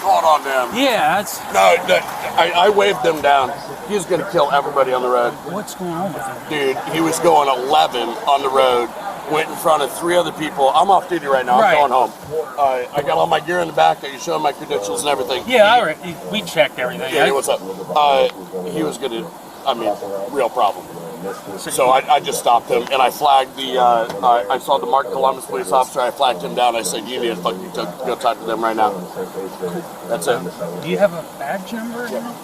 called on them. Yeah, that's... No, I waved them down. He was going to kill everybody on the road. What's going on with him? Dude, he was going 11 on the road. Went in front of 3 other people. I'm off duty right now. I'm going home. I got all my gear in the back. I can show him my credentials and everything. Yeah, all right. We checked everything. Yeah, what's up? He was going to, real problem. So I just stopped him, and I flagged the, I saw the Mark Columbus police officer. I flagged him down. I said, you need to fucking go talk to them right now. That's it. Do you have a badge number? Yeah.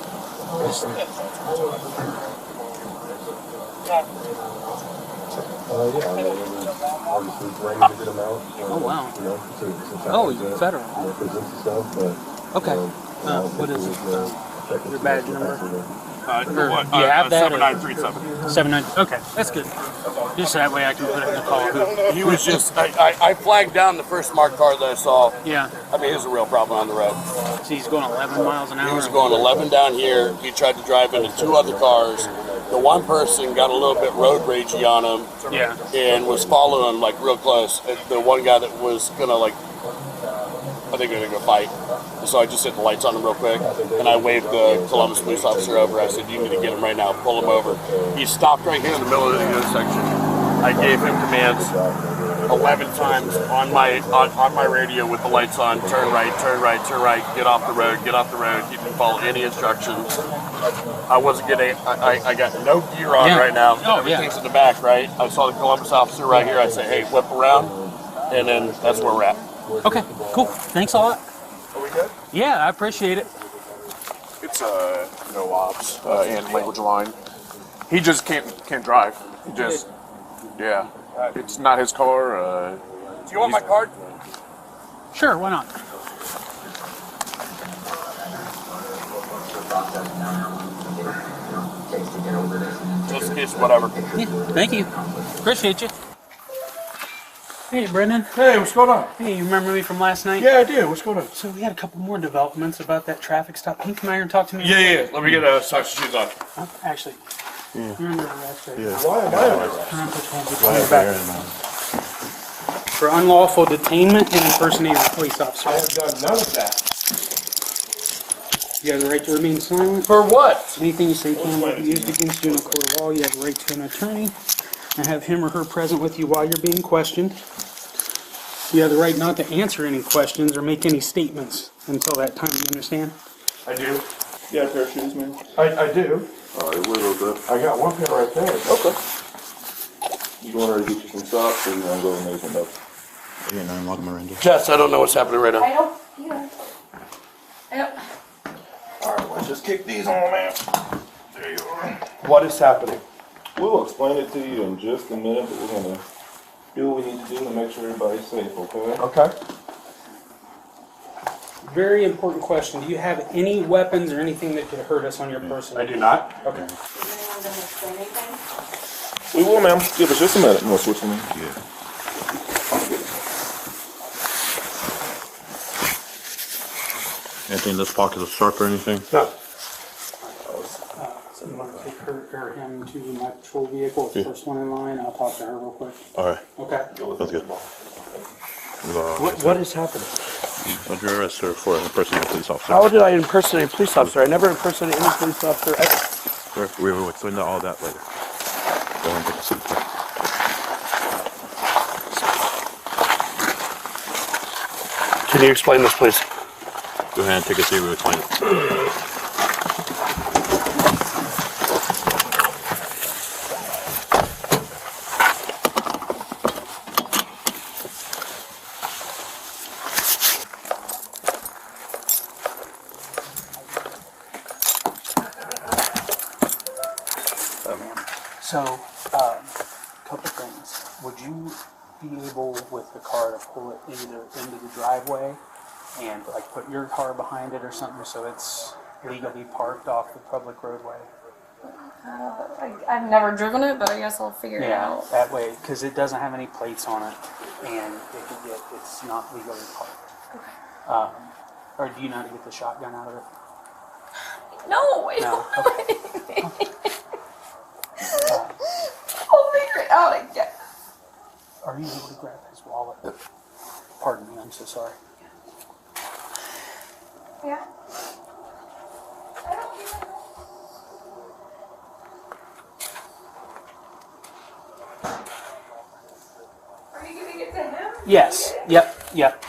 Oh, wow. Oh, you're federal. Okay. What is it? Your badge number? Do you have that? 7937. 79. Okay, that's good. Just that way I can put it in the call. He was just, I flagged down the first marked car that I saw. Yeah. He was a real problem on the road. So he's going 11 miles an hour? He was going 11 down here. He tried to drive into 2 other cars. The one person got a little bit road ragey on him. Yeah. And was following him real close. The one guy that was gonna I think they're gonna go fight. So I just hit the lights on him real quick, and I waved the Columbus police officer over. I said, you need to get him right now, pull him over. He stopped right here in the middle of the intersection. I gave him commands 11 times on my radio with the lights on, turn right, turn right, turn right, get off the road, get off the road. He didn't follow any instructions. I wasn't getting, I got no gear on right now. Everything's in the back, right? I saw the Columbus officer right here. I said, hey, whip around, and then that's where we're at. Okay, cool. Thanks a lot. Are we good? Yeah, I appreciate it. It's no ops and language line. He just can't drive. He just it's not his car. Do you want my card? Sure, why not? Just in case, whatever. Yeah, thank you. Appreciate you. Hey, Brendan. Hey, what's going on? Hey, you remember me from last night? Yeah, I do. What's going on? So we had a couple more developments about that traffic stop. Can you come out here and talk to me? Yeah. Let me get socks and shoes on. Actually, you're under arrest right now. Why am I under arrest? For unlawful detainment and impersonating a police officer. I have done none of that. You have the right to remain silent. For what? Anything you say can be used against you in a court of law. You have the right to an attorney and have him or her present with you while you're being questioned. You have the right not to answer any questions or make any statements until that time. You understand? I do. You got a pair of shoes, man? I do. All right, where those at? I got one pair right there. Okay. You want her to get you some socks, or you want to go and make them up? Yeah, no, I'm like Miranda. Jess, I don't know what's happening right now. I don't either. All right, let's just kick these on, man. There you are. What is happening? We'll explain it to you in just a minute, but we're gonna do what we need to do to make sure everybody's safe, okay? Okay. Very important question. Do you have any weapons or anything that could hurt us on your person? I do not. Okay. Is anyone going to explain anything? We will, ma'am. Give us just a minute and we'll switch them in. Yeah. Anything in this pocket of sharp or anything? No. So you want to take her or him to my patrol vehicle, the first one in line? I'll talk to her real quick. All right. Okay. Sounds good. What is happening? What'd you arrest her for impersonating a police officer? How did I impersonate a police officer? I never impersonated any police officer ever. We'll explain all that later. Go ahead and take a seat. Can you explain this, please? Go ahead and take a seat. We'll explain it. So, couple things. Would you be able, with the car, to pull it either into the driveway and put your car behind it or something so it's legally parked off the public roadway? I've never driven it, but I guess I'll figure it out. That way, because it doesn't have any plates on it, and it's not legally parked. Okay. Or do you know how to get the shotgun out of it? No, I No, don't know anything. I'll figure it out, I guess. Are you able to grab his wallet? Pardon me, I'm so sorry. Yeah. I don't even know. Are you giving it to him? Yes. Yep.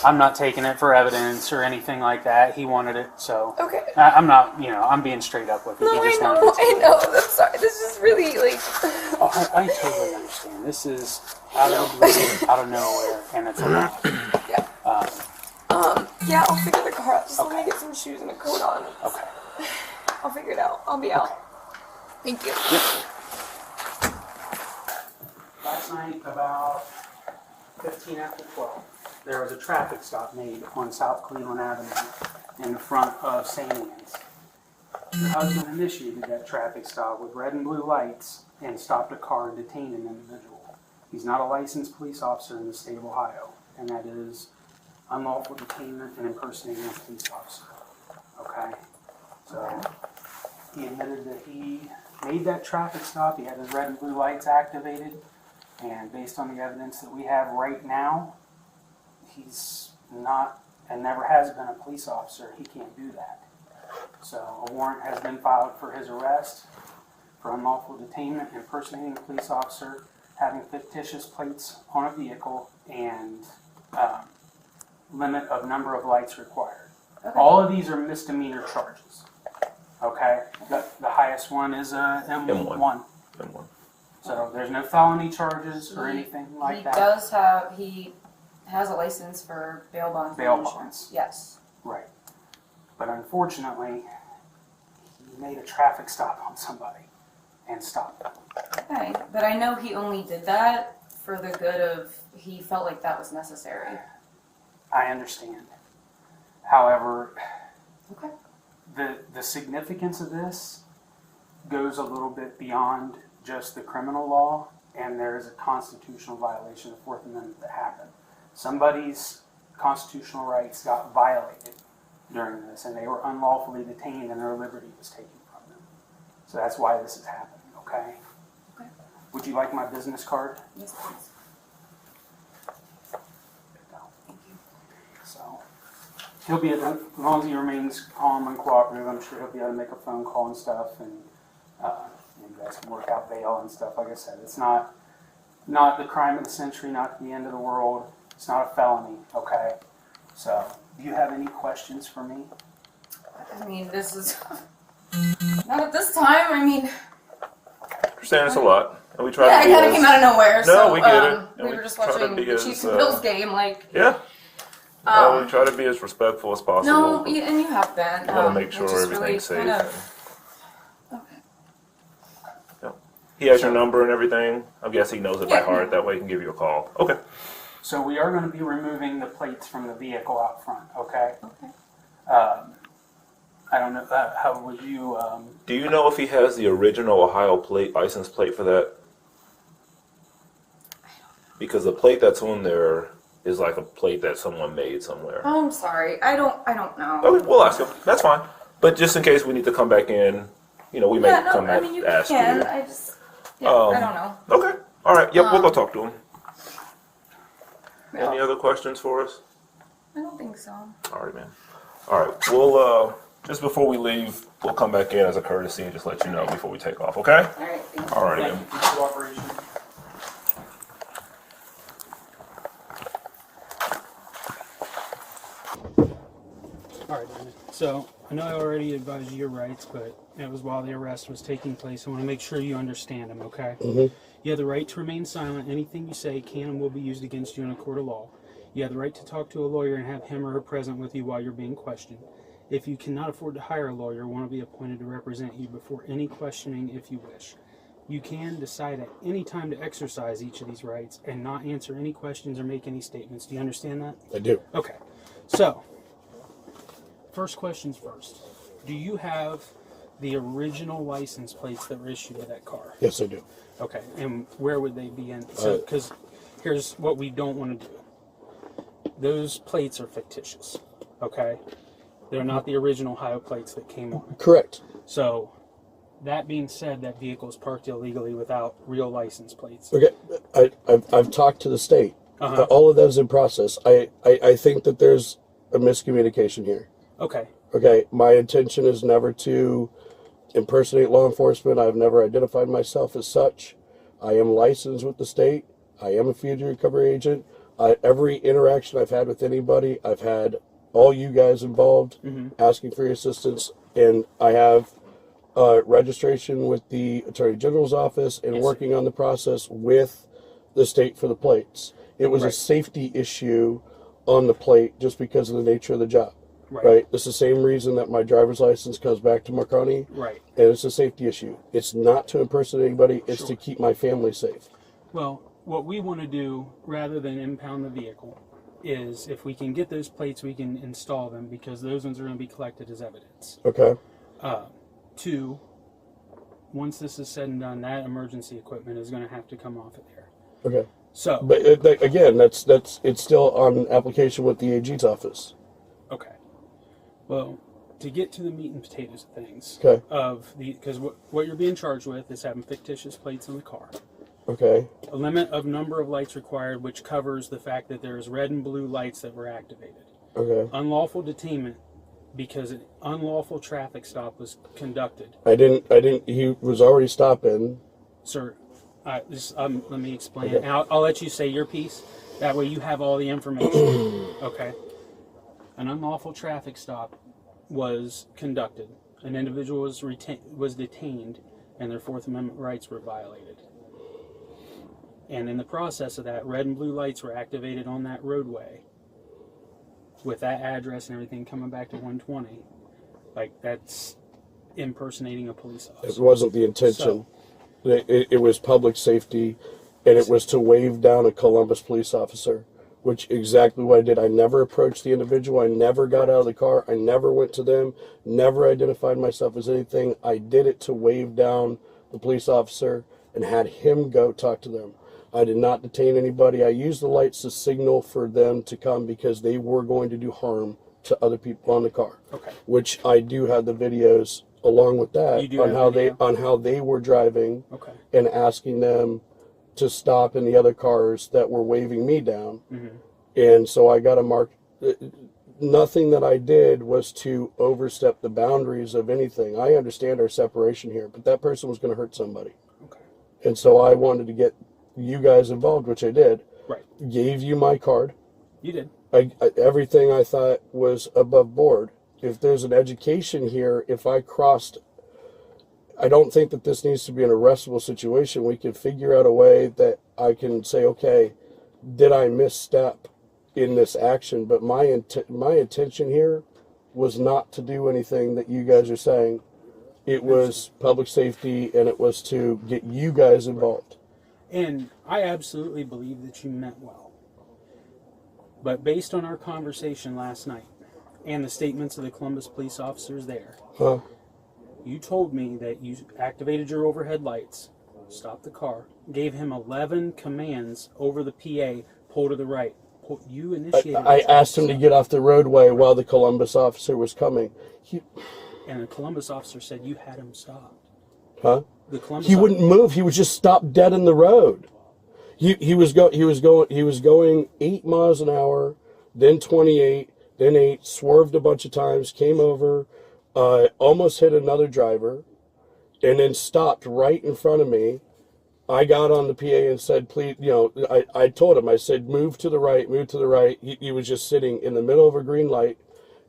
I'm not taking it for evidence or anything like that. He wanted it, so. Okay. I'm not, I'm being straight up with you. No, He I just know. wanted it. I know. I'm sorry. This is really like. Oh, I totally understand. This is out of the blue, out of nowhere, and it's a lot. Yeah. Yeah, I'll figure the car out. Just let me get some shoes and a coat on. Okay. I'll figure it out. I'll be out. Thank you. Last night, about 15 after 12, there was a traffic stop made on South Cleveland Avenue in the front of St. Anne's. The husband initiated that traffic stop with red and blue lights and stopped a car and detained an individual. He's not a licensed police officer in the state of Ohio, and that is unlawful detainment and impersonating a police officer. Okay? So, he admitted that he made that traffic stop, he had his red and blue lights activated, and based on the evidence that we have right now, he's not and never has been a police officer. He can't do that. So a warrant has been filed for his arrest for unlawful detainment, impersonating a police officer, having fictitious plates on a vehicle, and limit of number of lights required. Okay. All of these are misdemeanor charges. Okay? The highest one is a M1. M1. So there's no felony charges or anything like that. He has a license for bail bonds. and Bail insurance. bonds. Yes. Right. But unfortunately, he made a traffic stop on somebody and stopped them. Okay, but I know he only did that for the good of, he felt like that was necessary. I understand. However, Okay. the significance of this goes a little bit beyond just the criminal law, and there is a constitutional violation of the Fourth Amendment that happened. Somebody's constitutional rights got violated during this, and they were unlawfully detained and their liberty was taken from them. So that's why this is happening, okay? Okay. Would you like my business card? Yes, please. Thank you. So he'll be, as long as he remains calm and cooperative, I'm sure he'll be able to make a phone call and stuff, and you guys can work out bail and stuff. Like I said, it's not the crime of the century, not the end of the world. It's not a felony, okay? So, do you have any questions for me? I mean, this is not at this time. I mean, Understand it's a lot, and we try yeah, to it be kind of came out of nowhere. No, so, we get it. And We we were just try to watching be the as, Chiefs and Bills game. Like, Yeah. Um, we try to be as respectful as possible. no, but and you have been. we want to make sure which is everything's really safe. kind of- okay. He has your number and everything. I guess he knows it by Yeah. heart. That way he can give you a call. Okay. So we are going to be removing the plates from the vehicle out front, okay? Okay. I don't know, how would you, Do you know if he has the original Ohio license plate for that? Because the plate that's on there is like a plate that someone made somewhere. Oh, I'm sorry. I don't know. Okay, we'll ask him. That's fine. But just in case we need to come back in, we may Yeah, no, come I back mean, you ask can. you. I just, I don't know. Okay. All right. Yep, we'll go talk to him. Yeah. Any other questions for us? I don't think so. All right, man. All right. We'll just before we leave, we'll come back in as a courtesy and just let you know before we take off. Okay? All right. Thank you. All right, thank man. you for your cooperation? All right, Brandon. So I know I already advised you your rights, but it was while the arrest was taking place. I want to make sure you understand them, okay? Mm-hmm. You have the right to remain silent. Anything you say can and will be used against you in a court of law. You have the right to talk to a lawyer and have him or her present with you while you're being questioned. If you cannot afford to hire a lawyer, one will be appointed to represent you before any questioning if you wish. You can decide at any time to exercise each of these rights and not answer any questions or make any statements. Do you understand that? I do. Okay. So, first questions first. Do you have the original license plates that were issued to that car? Yes, I do. Okay. And where would they be in? So, because here's what we don't want to do. Those plates are fictitious. Okay? They're not the original Ohio plates that came on. Correct. So, that being said, that vehicle is parked illegally without real license plates. Okay, I've talked to the state. Uh-huh. All of that is in process. I think that there's a miscommunication here. Okay. Okay, my intention is never to impersonate law enforcement. I've never identified myself as such. I am licensed with the state. I am a fugitive recovery agent. Every interaction I've had with anybody, I've had all you guys involved asking for your assistance, and I have registration with the Attorney General's office and working on the process with the state for the plates. It was a safety issue on the plate just because of the nature of the job. Right. It's the same reason that my driver's license comes back to Marconi. Right. And it's a safety issue. It's not to impersonate anybody. It's to keep my family safe. Well, what we want to do, rather than impound the vehicle, is if we can get those plates, we can install them because those ones are going to be collected as evidence. Okay. Two, once this is said and done, that emergency equipment is going to have to come off of there. Okay. So, But again, it's still on application with the AG's office. okay. Well, to get to the meat and potatoes of things, Okay. because what you're being charged with is having fictitious plates on the car. Okay. A limit of number of lights required, which covers the fact that there's red and blue lights that were activated. Okay. Unlawful detainment because an unlawful traffic stop was conducted. I didn't. He was already stopping. Sir, let me explain. Okay. I'll let you say your piece. That way you have all the information. Okay. An unlawful traffic stop was conducted. An individual was detained, and their Fourth Amendment rights were violated. And in the process of that, red and blue lights were activated on that roadway with that address and everything coming back to 120. Like, that's impersonating a police officer. It wasn't the intention. So, it was public safety, and it was to wave down a Columbus police officer, which exactly what I did. I never approached the individual. I never got out of the car. I never went to them, never identified myself as anything. I did it to wave down the police officer and had him go talk to them. I did not detain anybody. I used the lights to signal for them to come because they were going to do harm to other people on the car. Okay. Which I do have the videos along with that on how they were driving and asking them to stop in the other cars that were waving me down. Mm-hmm. And so I got a mark. Nothing that I did was to overstep the boundaries of anything. I understand our separation here, but that person was going to hurt somebody. Okay. And so I wanted to get you guys involved, which I did. Right. Gave you my card. You did. Everything I thought was above board. If there's an education here, if I crossed, I don't think that this needs to be an arrestable situation. We can figure out a way that I can say, okay, did I misstep in this action? But my intention here was not to do anything that you guys are saying. It was public safety, and it was to get you guys involved. And I absolutely believe that you meant well. But based on our conversation last night and the statements of the Columbus police officers there, you told me that you activated your overhead lights, stopped the car, gave him 11 commands over the PA, pull to the right. You initiated I asked him to get off the roadway while the Columbus officer was coming. And the Columbus officer said you had him stopped. Huh? He wouldn't move. He was just stopped dead in the road. He was going 8 miles an hour, then 28, then 8, swerved a bunch of times, came over, almost hit another driver, and then stopped right in front of me. I got on the PA and said, please, I told him, I said, move to the right, move to the right. He was just sitting in the middle of a green light,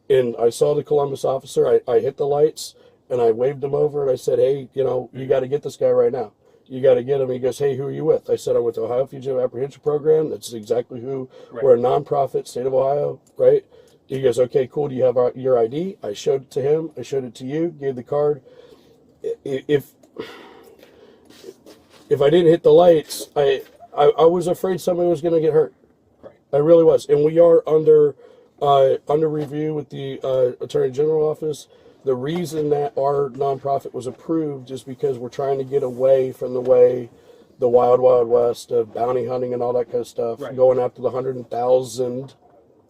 and I saw the Columbus officer. I hit the lights, and I waved him over, and I said, hey, you got to get this guy right now. You got to get him. He goes, hey, who are you with? I said, I'm with the Ohio Fugitive Apprehension Program. That's exactly who. Right. We're a nonprofit, state of Ohio, right? He goes, okay, cool. Do you have your ID? I showed it to him. I showed it to you. Gave the card. If I didn't hit the lights, I was afraid somebody was going to get hurt. Right. I really was. And we are under review with the Attorney General office. The reason that our nonprofit was approved is because we're trying to get away from the wild, wild west of bounty hunting and all that kind of stuff, going after the 100,000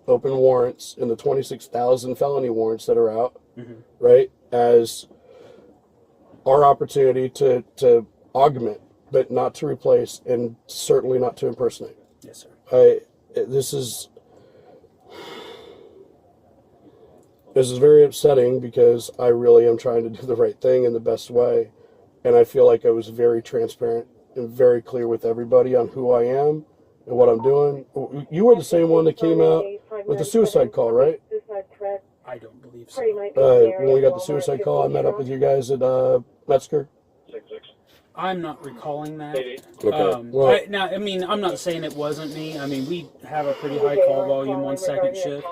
open warrants and the 26,000 felony warrants that are out, right, as our opportunity to augment, but not to replace, and certainly not to impersonate. Yes, sir. This is very upsetting because I really am trying to do the right thing in the best way. And I feel like I was very transparent and very clear with everybody on who I am and what I'm doing. You were the same one that came out with the suicide call, right? I don't believe so. When we got the suicide call, I met up with you guys at Metzger. I'm not recalling that. Okay. Well, I'm not saying it wasn't me. I mean, we have a pretty high call volume on second shift,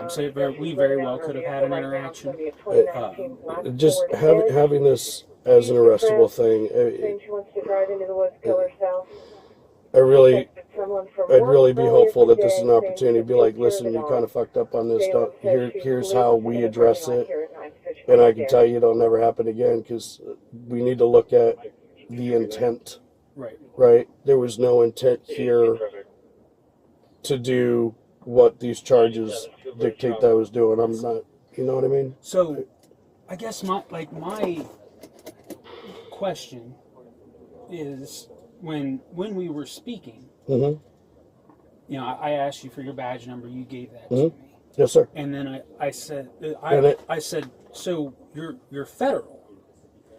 so we very well could have had an interaction. just having this as an arrestable thing, I'd really be hopeful that this is an opportunity to be like, listen, you kind of fucked up on this. Here's how we address it, and I can tell you it'll never happen again because we need to look at the intent. Right? There was no intent here to do what these charges dictate that I was doing. I'm not, you know what I mean? So, I guess my question is when we were speaking, Mm-hmm. you know, I asked you for your badge number. You gave that to Mm-hmm. me. Yes, sir. And then I said, I said, so you're federal.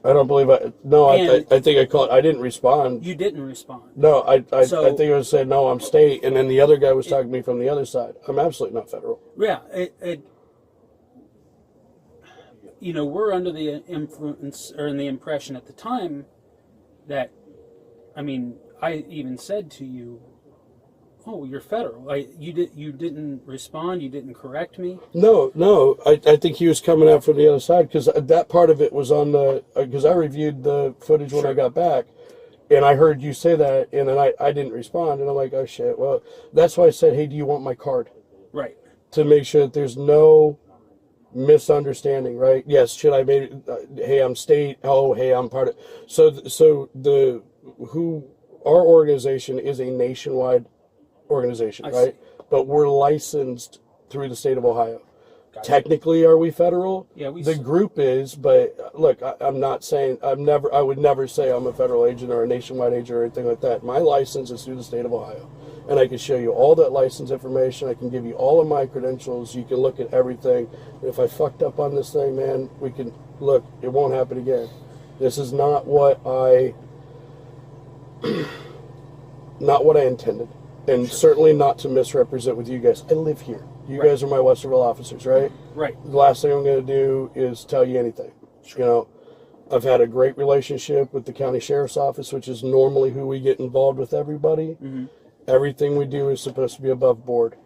I don't believe I think I called. I didn't respond. You didn't respond. No, I think I was saying, no, I'm state. And then the other guy was talking to me from the other side. I'm absolutely not federal. Yeah. You know, we're under the influence or in the impression at the time that, I mean, I even said to you, "Oh, you're federal." You didn't respond. You didn't correct me. No. I think he was coming out from the other side because that part of it was on the because I reviewed the footage when I got back, and I heard you say that, and then I didn't respond, and I'm like, oh shit. Well, that's why I said, hey, do you want my card? Right. To make sure that there's no misunderstanding, right? Yes, should I maybe? Hey, I'm state. Oh, hey, I'm part of. So our organization is a nationwide organization, right? But we're licensed through the state of Ohio. Gotcha. Technically, are we federal? Yeah, the group is, but look, I'm not saying I would never say I'm a federal agent or a nationwide agent or anything like that. My license is through the state of Ohio, and I can show you all that license information. I can give you all of my credentials. You can look at everything. And if I fucked up on this thing, man, we can look. It won't happen again. This is not what I intended. And certainly not to misrepresent with you guys. I live here. You guys are my Westerville officers, right? Right. The last thing I'm going to do is tell you anything. You know, I've had a great relationship with the county sheriff's office, which is normally who we get involved with everybody. Mm-hmm. Everything we do is supposed to be above board.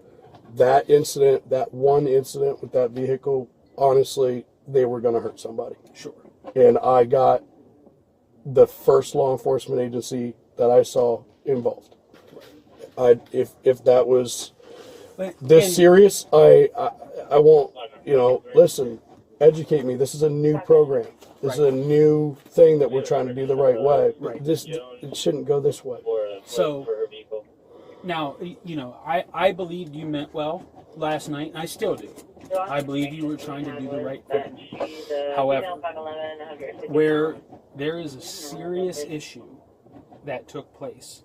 That incident, that one incident with that vehicle, honestly, they were going to hurt somebody. Sure. And I got the first law enforcement agency that I saw involved. If that was this serious, I won't, listen, educate me. This is a new program. This is a new thing that we're trying to do the right way. Right. It shouldn't go this way. So, now, I believed you meant well last night, and I still do. I believe you were trying to do the right thing. However, where there is a serious issue that took place,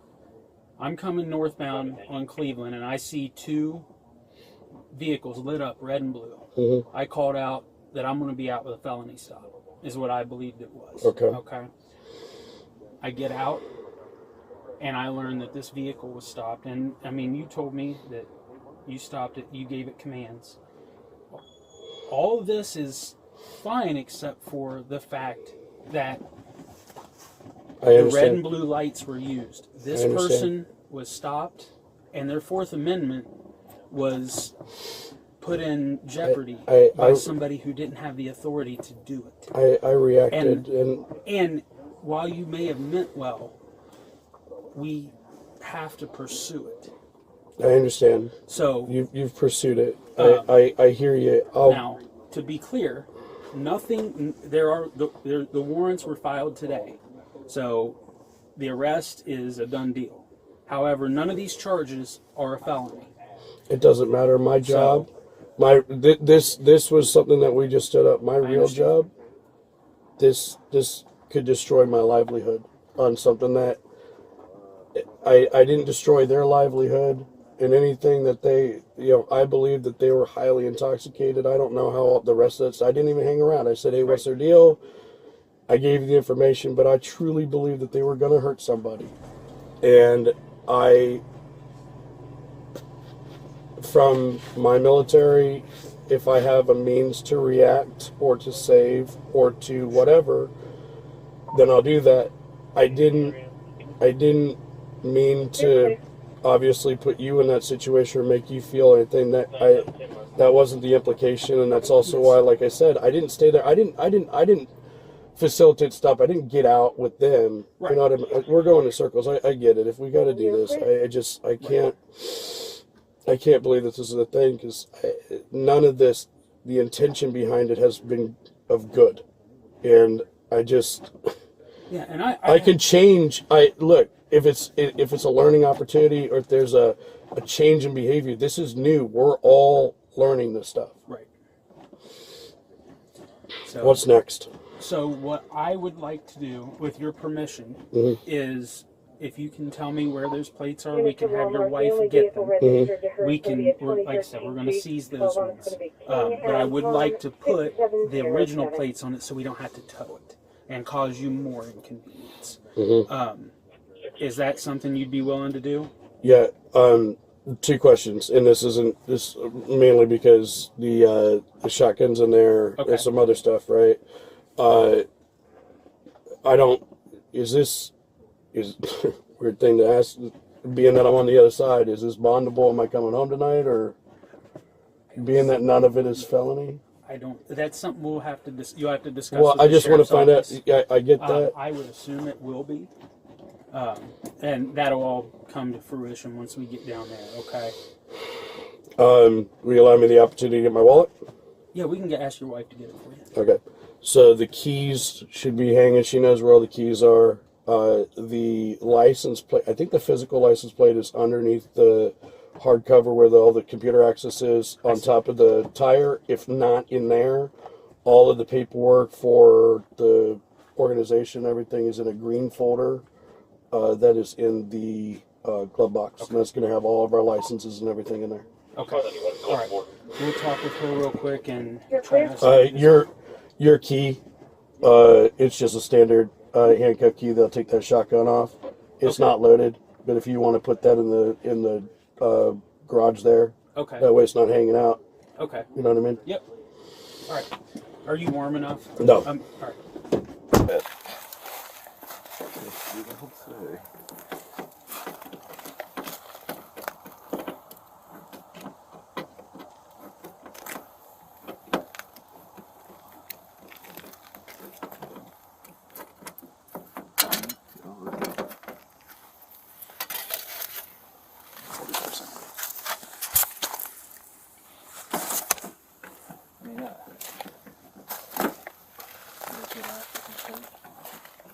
I'm coming northbound on Cleveland, and I see two vehicles lit up, red and blue. Mm-hmm. I called out that I'm going to be out with a felony stop, is what I believed it was. Okay. I get out, and I learned that this vehicle was stopped. And, I mean, you told me that you stopped it, you gave it commands. All of this is fine except for the fact that the red and blue lights were used. This person was stopped, and their Fourth Amendment was put in jeopardy by somebody who didn't have the authority to do it. I reacted. And while you may have meant well, we have to pursue it. I understand. So you've pursued it. I hear you. Now, to be clear, nothing. The warrants were filed today, so the arrest is a done deal. However, none of these charges are a felony. It doesn't matter. My job, this was something that we just stood up. My real job. This could destroy my livelihood on something that I didn't destroy their livelihood. in anything that they, I believe that they were highly intoxicated. I don't know how the rest of it. I didn't even hang around. I said, hey, what's their deal? I gave you the information, but I truly believe that they were going to hurt somebody. And from my military, if I have a means to react or to save or to whatever, then I'll do that. I didn't mean to obviously put you in that situation or make you feel anything. That wasn't the implication, and that's also why, like I said, I didn't stay there. I didn't facilitate stuff. I didn't get out with them. Right. You know what I mean? We're going in circles. I get it. If we got to do this, I can't believe that this is a thing, because none of this, the intention behind it has been of good, and I just. Yeah, and I can change. Look, if it's a learning opportunity, or if there's a change in behavior. This is new. We're all learning this stuff. Right. So, What's next? So what I would like to do, with your permission, is if you can tell me where those plates are, we can have your wife get them. We can, like I said, we're going to seize those ones. But I would like to put the original plates on it so we don't have to tow it and cause you more inconvenience. Is that something you'd be willing to do? Yeah. Two questions, and this mainly because the shotguns in there and some other stuff, right? Is weird thing to ask, being that I'm on the other side, is this bondable? Am I coming home tonight, or being that none of it is felony? I don't. That's something we'll have to. You'll have to discuss. Well, with I the just want to find out. sheriff's office. Yeah, I get that. I would assume it will be, and that'll all come to fruition once we get down there. Okay. Will you allow me the opportunity to get my wallet? Yeah, we can ask your wife to get it for you. Okay. So the keys should be hanging. She knows where all the keys are. The license plate, I think the physical license plate is underneath the hardcover where all the computer access is, on top of the tire. If not in there, all of the paperwork for the organization, everything is in a green folder that is in the glove box. And that's going to have all of our licenses and everything in there. Okay. All right. We'll talk with her real quick and try to. Your key, it's just a standard handcuff key. They'll take that shotgun off. It's not loaded, but if you want to put that in the garage there, Okay. that way it's not hanging out. Okay. You know what I mean? Yep. All right. Are you warm enough? No. All right.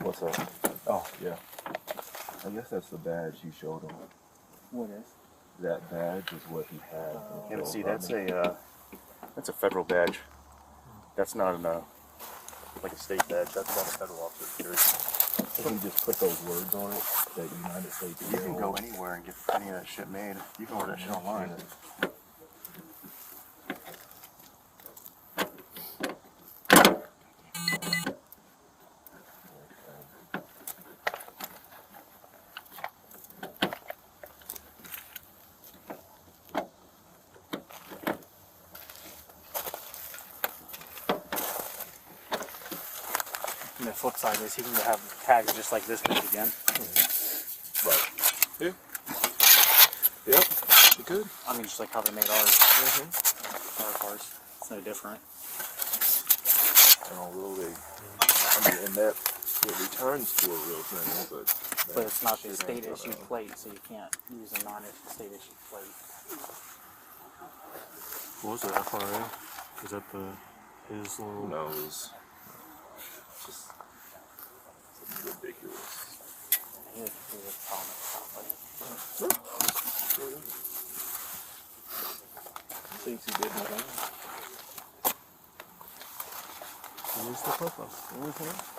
What's up? Oh, yeah. I guess that's the badge he showed him. What is? That badge is what he had. Yeah, but see, that's a federal badge. That's not like a state badge. That's not a federal officer carries. So he just put those words on it, that United States. You can go anywhere and get any of that shit made. You can order that shit online. And the flip side is he can have tags just like this big again. Right. Yeah. Yep. You could. I mean, just like how they made ours. Our cars. It's no different. Oh, really? I mean, and that it returns to a real thing, But it's not the state issued plate, so you can't use a non-state issued plate. What was the FRA? Is that his little? No, it was just ridiculous. Thinks he did nothing. Where's the purpose?